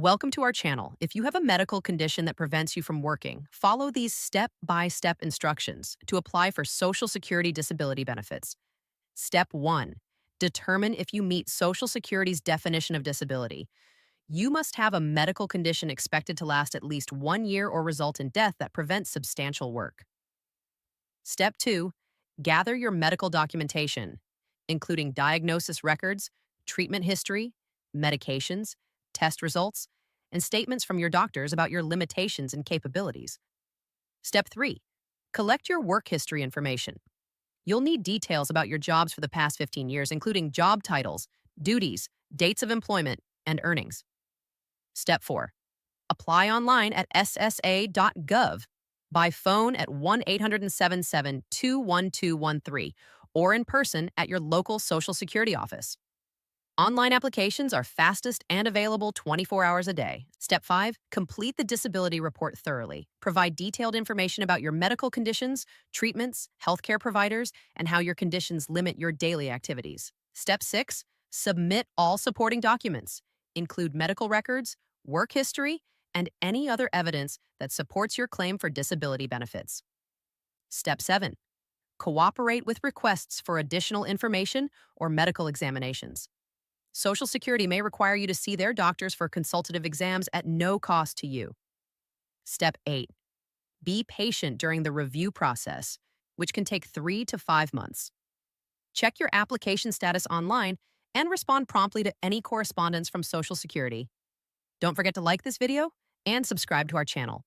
Welcome to our channel. If you have a medical condition that prevents you from working, follow these step-by-step instructions to apply for Social Security disability benefits. Step 1. Determine if you meet Social Security's definition of disability. You must have a medical condition expected to last at least 1 year or result in death that prevents substantial work. Step 2. Gather your medical documentation, including diagnosis records, treatment history, medications, test results, and statements from your doctors about your limitations and capabilities. Step 3. Collect your work history information. You'll need details about your jobs for the past 15 years, including job titles, duties, dates of employment, and earnings. Step 4. Apply online at ssa.gov, by phone at 1-800-77-21213, or in person at your local Social Security office. Online applications are fastest and available 24 hours a day. Step 5. Complete the disability report thoroughly. Provide detailed information about your medical conditions, treatments, healthcare providers, and how your conditions limit your daily activities. Step 6. Submit all supporting documents. Include medical records, work history, and any other evidence that supports your claim for disability benefits. Step 7. Cooperate with requests for additional information or medical examinations. Social Security may require you to see their doctors for consultative exams at no cost to you. Step 8. Be patient during the review process, which can take 3 to 5 months. Check your application status online and respond promptly to any correspondence from Social Security. Don't forget to like this video and subscribe to our channel.